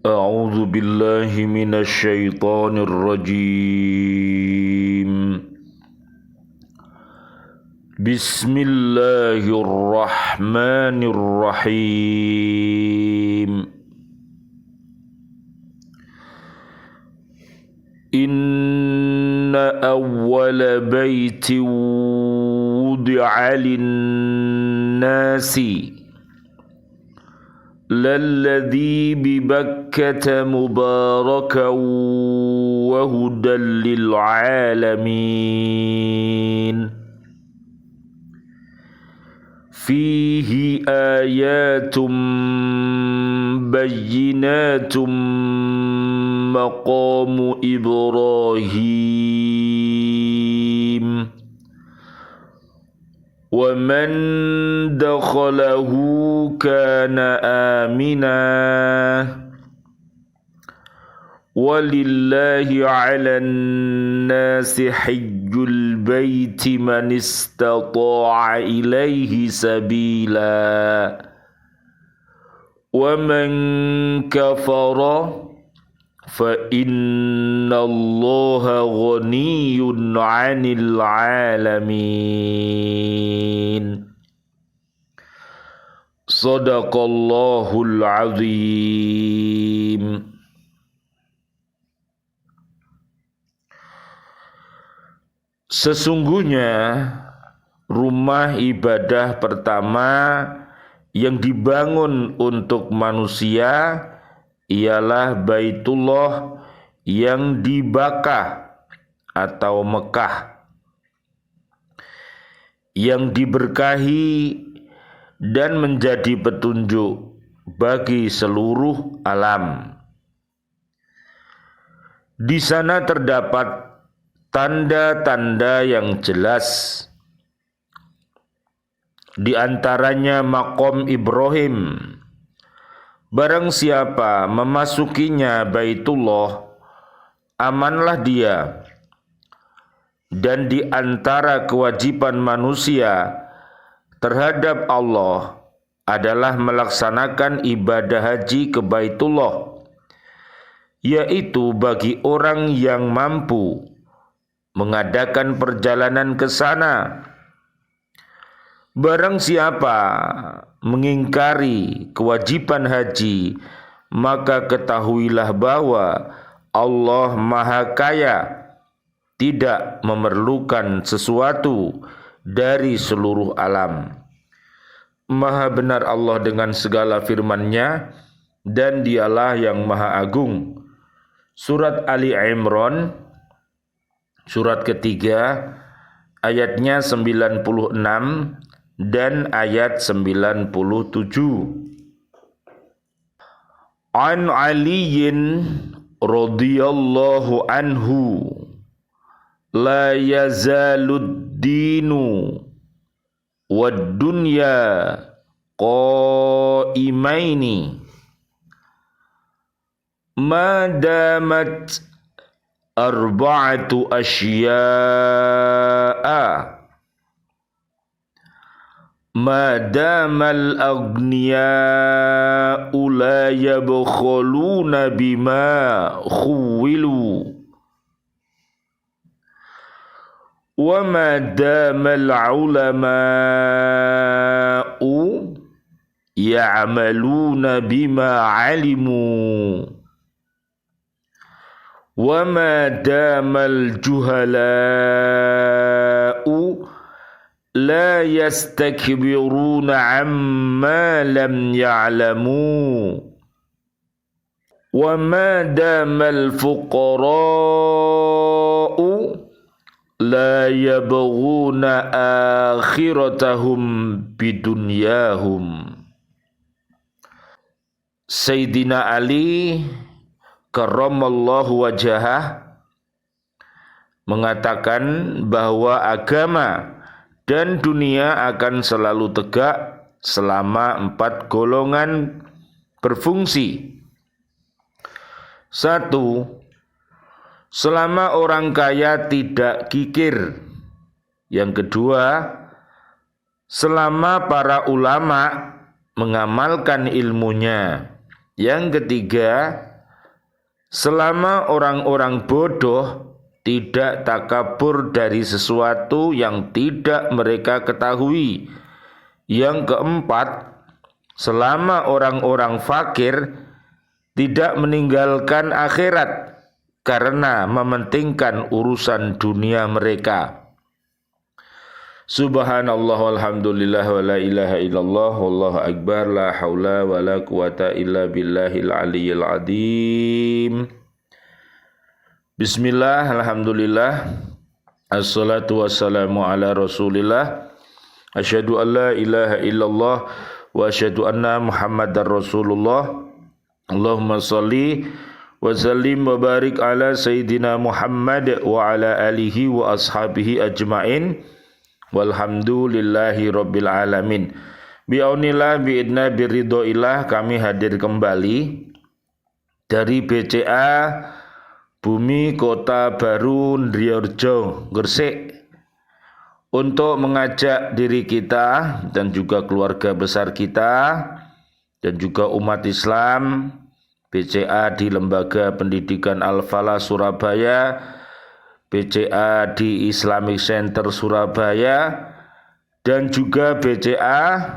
أعوذ بالله من الشيطان الرجيم بسم الله الرحمن الرحيم إن أول بيت وضع للناس للذي ببكة مباركا وهدى للعالمين فيه آيات بينات مقام إبراهيم ومن دخله كان آمنا ولله على الناس حج البيت من استطاع إليه سبيلا ومن كفر فإن الله غني عن العالمين صدق الله العظيم. Sesungguhnya rumah ibadah pertama yang dibangun untuk manusia ialah Baitullah yang di Bakkah atau Mekah, yang diberkahi dan menjadi petunjuk bagi seluruh alam. Di sana terdapat tanda-tanda yang jelas, di antaranya maqam Ibrahim. Barang siapa memasukinya Baitullah, amanlah dia. Dan di antara kewajiban manusia terhadap Allah adalah melaksanakan ibadah haji ke Baitullah, yaitu bagi orang yang mampu mengadakan perjalanan ke sana. Barang siapa mengingkari kewajiban haji, maka ketahuilah bahwa Allah Maha Kaya, tidak memerlukan sesuatu dari seluruh alam. Maha benar Allah dengan segala firman-Nya, dan Dialah yang Maha Agung. Surat Ali Imran, surat ketiga, ayatnya 96 dan ayat 97. An Aliyin radhiyallahu anhu la yazalud dinu wad dunya qaimaini ma damat arba'atu asya'a ma damal aghniya'u la yabkhuluna bima khuwilu wa ma damal ulama'u ya'maluna bima 'alimu wa ma damal juhala'u la yastakbiruna amma lam ya'lamu wa ma damal fuqara'u la yabghuna akhiratahum bidunyahum. Sayyidina Ali karramallahu wajhah mengatakan bahwa agama dan dunia akan selalu tegak selama 4 golongan berfungsi. 1. Selama orang kaya tidak kikir. Yang kedua, selama para ulama mengamalkan ilmunya. Yang ketiga, selama orang-orang bodoh tidak takabur dari sesuatu yang tidak mereka ketahui. Yang keempat, selama orang-orang fakir tidak meninggalkan akhirat karena mementingkan urusan dunia mereka. Subhanallah walhamdulillah wa la ilaha illallah wallahu akbar la haula wa la quwata illa billahil aliyyil azim. Bismillah, alhamdulillah, assalatu wassalamu ala rasulillah, asyhadu an la ilaha illallah wa asyhadu anna muhammadar rasulullah. Allahumma salli wa sallim wa barik ala sayyidina Muhammad wa ala alihi wa ashabihi ajmain walhamdulillahi rabbil alamin. Bi'aunillah bi'idna biridhoillah, kami hadir kembali dari BCA Bumi Kota Baru Ndriyorjo, Gresik, untuk mengajak diri kita dan juga keluarga besar kita dan juga umat Islam BCA di Lembaga Pendidikan Al-Falah Surabaya, BCA di Islamic Center Surabaya, dan juga BCA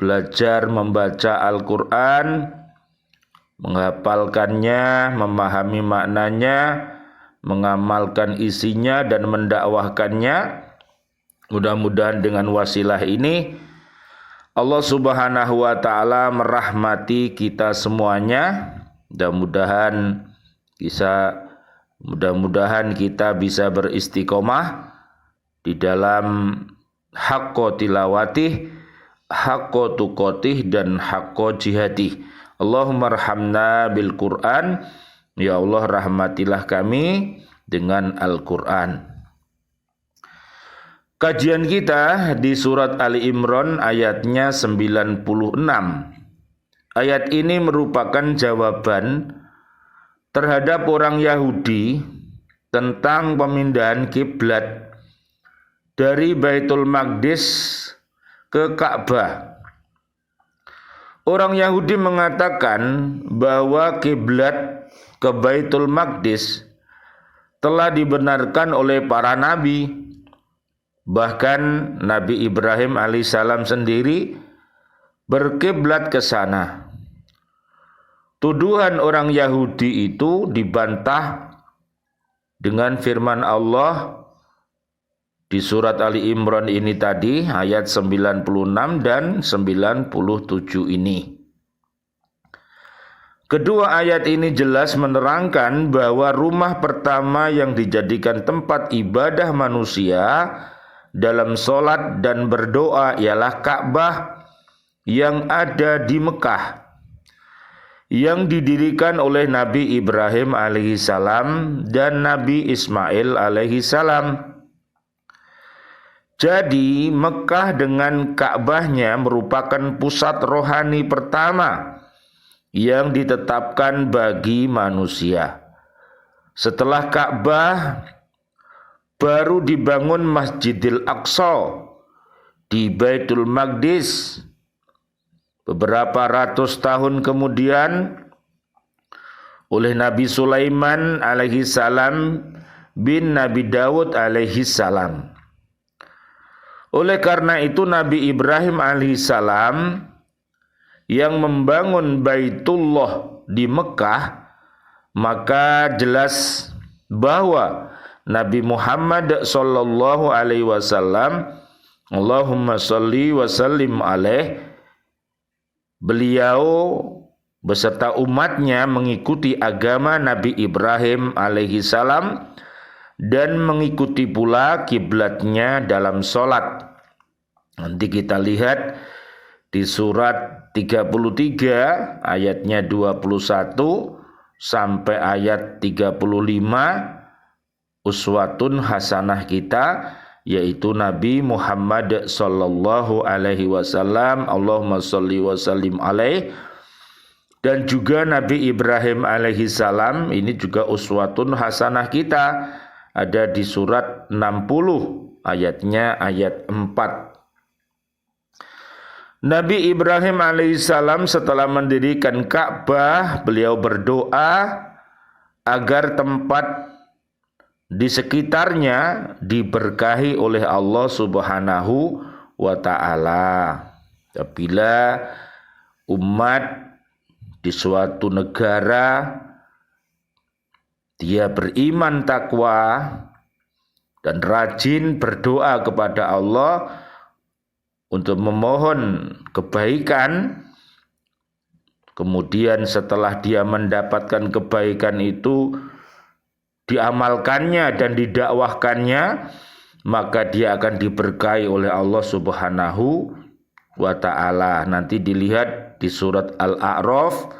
belajar membaca Al-Quran, menghafalkannya, memahami maknanya, mengamalkan isinya dan mendakwahkannya. Mudah-mudahan dengan wasilah ini Allah Subhanahu wa taala merahmati kita semuanya. Mudah-mudahan kita bisa beristiqomah di dalam haqqo tilawatih, haqqo tuqatih, dan haqqo jihadih. Allahumma arhamna bil Qur'an, ya Allah rahmatilah kami dengan Al-Quran. Kajian kita di surat Ali Imran ayatnya 96. Ayat ini merupakan jawaban terhadap orang Yahudi tentang pemindahan kiblat dari Baitul Maqdis ke Ka'bah. Orang Yahudi mengatakan bahwa kiblat ke Baitul Maqdis telah dibenarkan oleh para nabi. Bahkan Nabi Ibrahim alaihissalam sendiri berkiblat ke sana. Tuduhan orang Yahudi itu dibantah dengan firman Allah di surat Ali Imran ini tadi, ayat 96 dan 97 ini. Kedua ayat ini jelas menerangkan bahwa rumah pertama yang dijadikan tempat ibadah manusia dalam sholat dan berdoa ialah Ka'bah yang ada di Mekah, yang didirikan oleh Nabi Ibrahim alaihissalam dan Nabi Ismail alaihissalam. Jadi Mekah dengan Ka'bahnya merupakan pusat rohani pertama yang ditetapkan bagi manusia. Setelah Ka'bah, baru dibangun Masjidil Aqsa di Baitul Maqdis. Beberapa ratus tahun kemudian oleh Nabi Sulaiman alaihissalam bin Nabi Dawud alaihissalam. Oleh karena itu Nabi Ibrahim alaihissalam yang membangun Baitullah di Mekah, maka jelas bahwa Nabi Muhammad sallallahu alaihi wasallam, Allahumma sholli wa sallim alaih, beliau beserta umatnya mengikuti agama Nabi Ibrahim alaihissalam dan mengikuti pula kiblatnya dalam sholat. Nanti kita lihat di surat 33 ayatnya 21 sampai ayat 35, uswatun hasanah kita yaitu Nabi Muhammad sallallahu alaihi wasallam, Allahumma sholli wa sallim alaih, dan juga Nabi Ibrahim alaihi salam. Ini juga uswatun hasanah kita, ada di surat 60 ayatnya ayat 4. Nabi Ibrahim alaihissalam setelah mendirikan Ka'bah, beliau berdoa agar tempat di sekitarnya diberkahi oleh Allah Subhanahu wa ta'ala. Apabila umat di suatu negara dia beriman takwa dan rajin berdoa kepada Allah untuk memohon kebaikan, kemudian setelah dia mendapatkan kebaikan itu diamalkannya dan didakwahkannya, maka dia akan diberkahi oleh Allah Subhanahu wa ta'ala. Nanti dilihat di surat Al-A'raf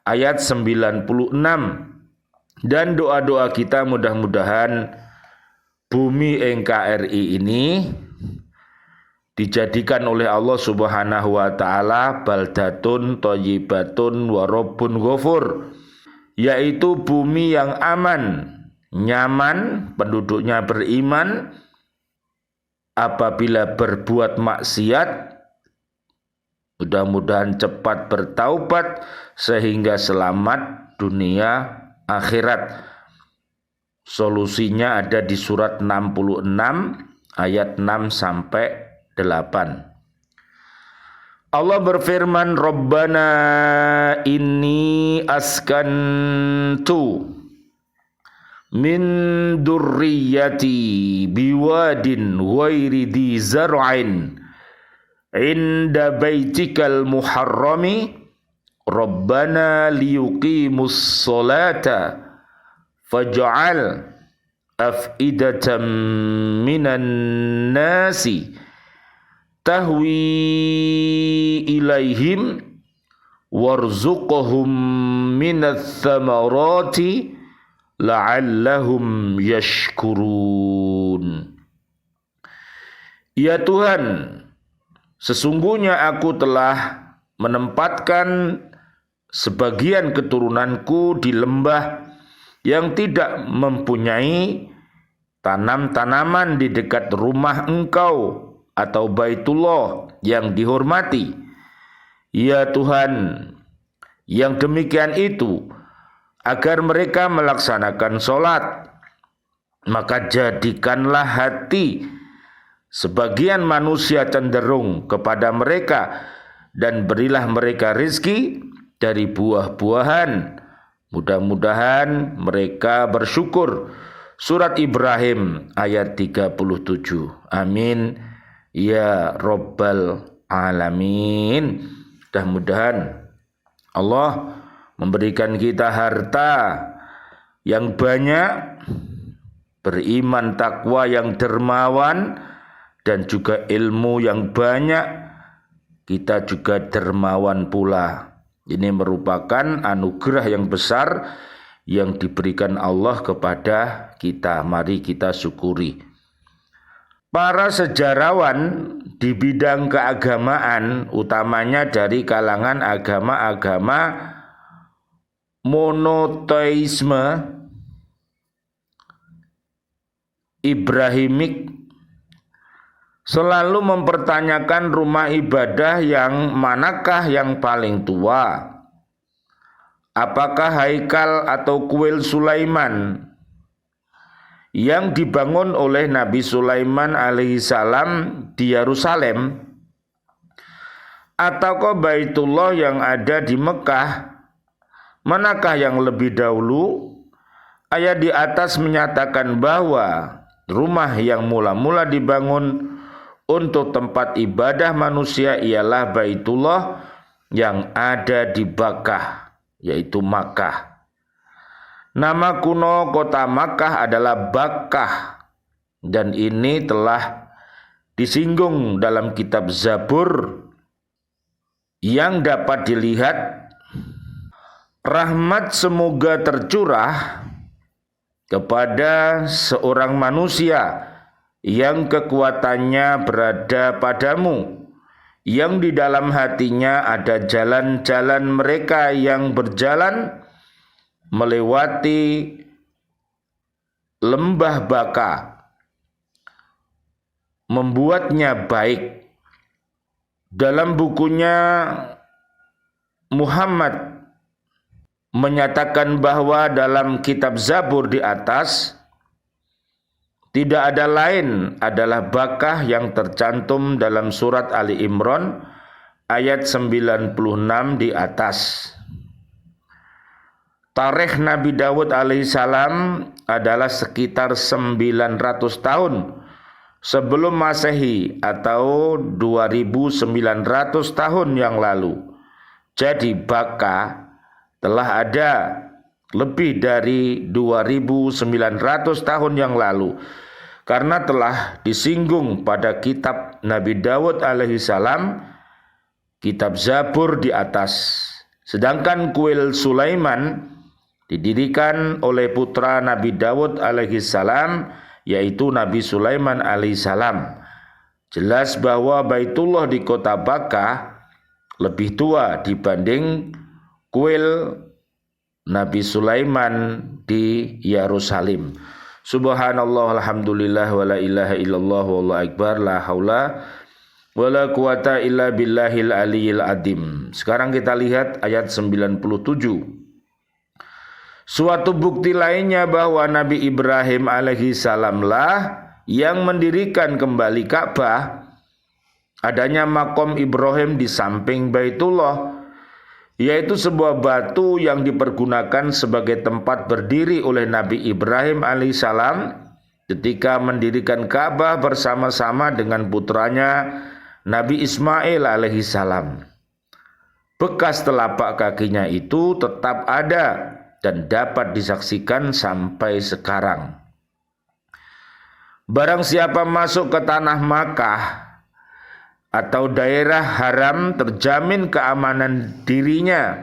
ayat 96. Dan doa-doa kita mudah-mudahan bumi NKRI ini dijadikan oleh Allah Subhanahu wa ta'ala baldatun thayyibatun wa rabbun ghafur, yaitu bumi yang aman, nyaman, penduduknya beriman. Apabila berbuat maksiat, mudah-mudahan cepat bertaubat sehingga selamat dunia akhirat. Solusinya ada di surat 66 ayat 6 sampai 8. Allah berfirman, Rabbana inni askantu min durriyati biwadin ghairi di zar'in inda baitikal muharrami Rabbana liyuqimus salata faj'al af'idatan minan nasi tahwi ilaihim warzuqhum minats thamarati la'allahum yashkurun. Ya Tuhan, sesungguhnya aku telah menempatkan sebagian keturunanku di lembah yang tidak mempunyai tanam-tanaman di dekat rumah Engkau atau Baitullah yang dihormati. Ya Tuhan, yang demikian itu agar mereka melaksanakan sholat, maka jadikanlah hati sebagian manusia cenderung kepada mereka dan berilah mereka rizki dari buah-buahan. Mudah-mudahan mereka bersyukur. Surat Ibrahim ayat 37. Amin ya Rabbal Alamin. Mudah-mudahan Allah memberikan kita harta yang banyak, beriman takwa yang dermawan, dan juga ilmu yang banyak. Kita juga dermawan pula. Ini merupakan anugerah yang besar yang diberikan Allah kepada kita. Mari kita syukuri. Para sejarawan di bidang keagamaan, utamanya dari kalangan agama-agama monoteisme Ibrahimik, selalu mempertanyakan rumah ibadah yang manakah yang paling tua. Apakah Haikal atau Kuil Sulaiman yang dibangun oleh Nabi Sulaiman alaihissalam di Yerusalem, ataukah Baitullah yang ada di Mekah? Manakah yang lebih dahulu? Ayat di atas menyatakan bahwa rumah yang mula-mula dibangun untuk tempat ibadah manusia ialah Baitullah yang ada di Bakkah, yaitu Makkah. Nama kuno kota Makkah adalah Bakkah, dan ini telah disinggung dalam kitab Zabur yang dapat dilihat. Rahmat semoga tercurah kepada seorang manusia yang kekuatannya berada padamu, yang di dalam hatinya ada jalan-jalan mereka yang berjalan melewati lembah Baka, membuatnya baik. Dalam bukunya Muhammad menyatakan bahwa dalam kitab Zabur di atas tidak ada lain adalah Bakah yang tercantum dalam surat Ali Imran ayat 96 di atas. Tarikh Nabi Dawud alaihissalam adalah sekitar 900 tahun sebelum Masehi atau 2900 tahun yang lalu. Jadi Bakah telah ada lebih dari 2900 tahun yang lalu, karena telah disinggung pada kitab Nabi Dawud alaihissalam, kitab Zabur di atas. Sedangkan kuil Sulaiman didirikan oleh putra Nabi Dawud alaihissalam, yaitu Nabi Sulaiman alaihissalam. Jelas bahwa Baitullah di kota Bakah lebih tua dibanding kuil Nabi Sulaiman di Yerusalem. Subhanallah, alhamdulillah, wa la ilaha illallah, wallahu akbar, la haula wa la quwata illa billahil aliyil adim. Sekarang kita lihat ayat 97. Suatu bukti lainnya bahwa Nabi Ibrahim alaihi salamlah yang mendirikan kembali Ka'bah, adanya makom Ibrahim di samping Baitullah, yaitu sebuah batu yang dipergunakan sebagai tempat berdiri oleh Nabi Ibrahim alaihissalam ketika mendirikan Ka'bah bersama-sama dengan putranya Nabi Ismail alaihissalam. Bekas telapak kakinya itu tetap ada dan dapat disaksikan sampai sekarang. Barang siapa masuk ke tanah Makkah atau daerah haram, terjamin keamanan dirinya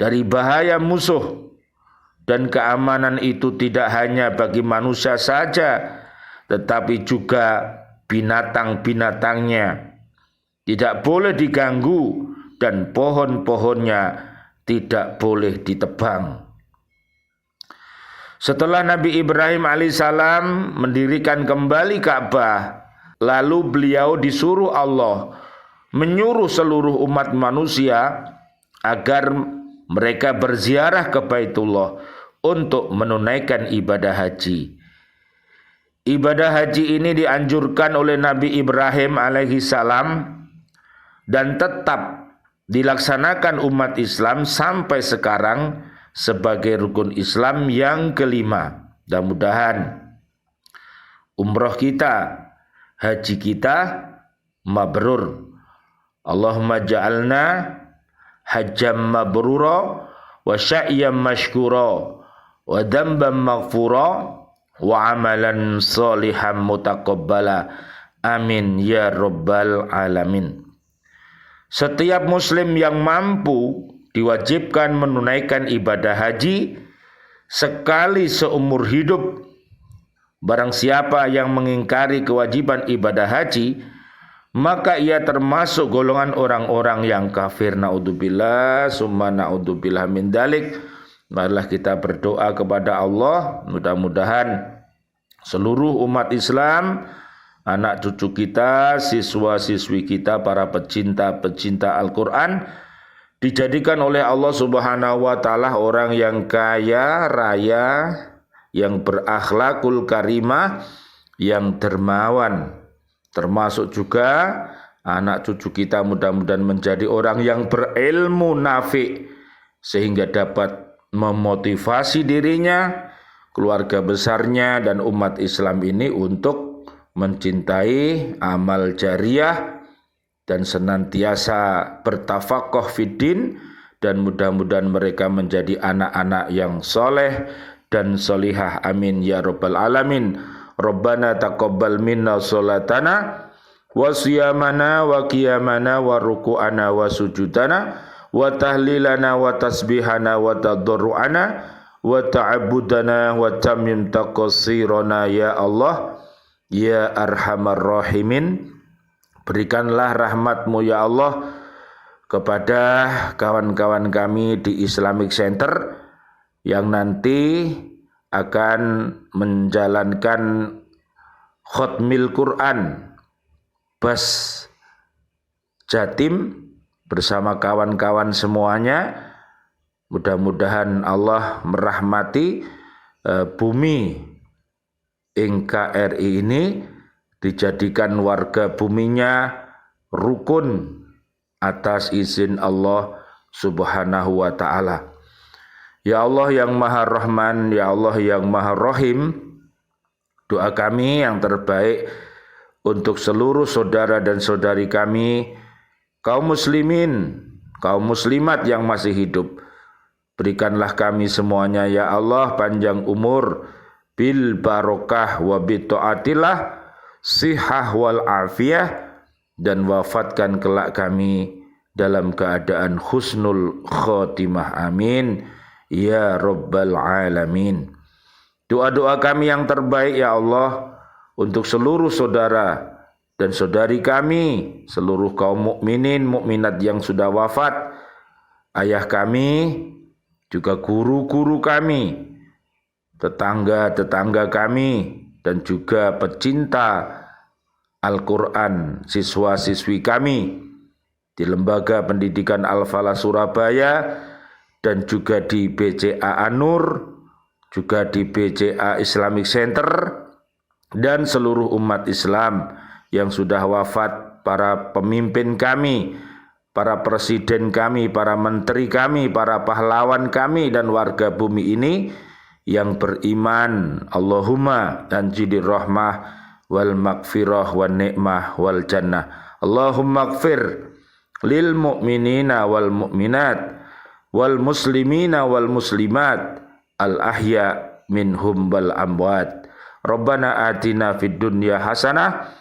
dari bahaya musuh, dan keamanan itu tidak hanya bagi manusia saja tetapi juga binatang-binatangnya tidak boleh diganggu dan pohon-pohonnya tidak boleh ditebang. Setelah Nabi Ibrahim alaihissalam mendirikan kembali Ka'bah, lalu beliau disuruh Allah menyuruh seluruh umat manusia agar mereka berziarah ke Baitullah untuk menunaikan ibadah haji. Ibadah haji ini dianjurkan oleh Nabi Ibrahim alaihissalam dan tetap dilaksanakan umat Islam sampai sekarang sebagai rukun Islam yang kelima. Mudah-mudahan umroh kita, haji kita mabrur. Allahumma ja'alna hajjam mabrura wa sya'yam mashkura wa dhanban maghfura wa amalan salihan mutaqabbala. Amin ya rabbal alamin. Setiap muslim yang mampu diwajibkan menunaikan ibadah haji sekali seumur hidup. Barang siapa yang mengingkari kewajiban ibadah haji, maka ia termasuk golongan orang-orang yang kafir. Naudzubillah, summa naudzubillah min dalik. Marilah kita berdoa kepada Allah, mudah-mudahan seluruh umat Islam, anak cucu kita, siswa-siswi kita, para pecinta-pecinta Al-Quran, dijadikan oleh Allah Subhanahu wa ta'ala orang yang kaya raya, yang berakhlakul karimah, yang dermawan. Termasuk juga anak cucu kita mudah-mudahan menjadi orang yang berilmu nafi, sehingga dapat memotivasi dirinya, keluarga besarnya, dan umat Islam ini untuk mencintai amal jariah dan senantiasa bertafaqquh fiddin, dan mudah-mudahan mereka menjadi anak-anak yang soleh dan solihah. Amin ya rabbal alamin. Rabbana taqabbal minna sholatana wa siyamana wa qiyamana wa ruku'ana wa sujudana wa tahlilana wa tasbihana wa tadarru'ana wa ta'abudana wa tamim taqsirana ya Allah ya arhamar rahimin. Berikanlah rahmatmu ya Allah kepada kawan-kawan kami di Islamic Center yang nanti akan menjalankan khotmil Quran Bas Jatim bersama kawan-kawan semuanya Mudah-mudahan Allah merahmati bumi NKRI ini, dijadikan warga buminya rukun atas izin Allah Subhanahu wa ta'ala. Ya Allah yang Maha Rahman, Ya Allah yang Maha Rahim, doa kami yang terbaik untuk seluruh saudara dan saudari kami, kaum muslimin, kaum muslimat yang masih hidup. Berikanlah kami semuanya ya Allah panjang umur, bil barokah wa bitaatillah, sihah wal afiyah, dan wafatkan kelak kami dalam keadaan husnul khotimah. Amin ya rabbal alamin. Doa-doa kami yang terbaik ya Allah untuk seluruh saudara dan saudari kami, seluruh kaum mukminin mukminat yang sudah wafat, ayah kami, juga guru-guru kami, tetangga-tetangga kami, dan juga pecinta Al-Quran, siswa-siswi kami di Lembaga Pendidikan Al-Falah Surabaya, dan juga di BCA An-Nur, juga di BCA Islamic Center, dan seluruh umat Islam yang sudah wafat, para pemimpin kami, para presiden kami, para menteri kami, para pahlawan kami, dan warga bumi ini yang beriman. Allahumma anjidir rahmah wal maghfirah wal ni'mah wal jannah. Allahumma gfir lil mu'minina wal mu'minat wal muslimina wal muslimat al ahya minhum wal amwat. Rabbana atina fid dunya hasanah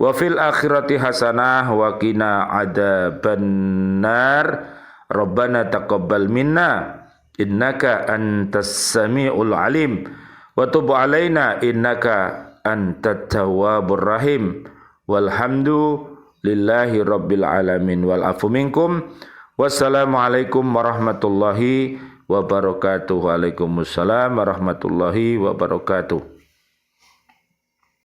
wa fil akhirati hasanah wa qina adzabannar. Rabbana taqabbal minna innaka antas samiul alim wa tub alaina innaka antat tawwabur rahim. Walhamdulillahi rabbil alamin wal afu minkum. Wassalamualaikum warahmatullahi wabarakatuh. Waalaikumsalam warahmatullahi wabarakatuh.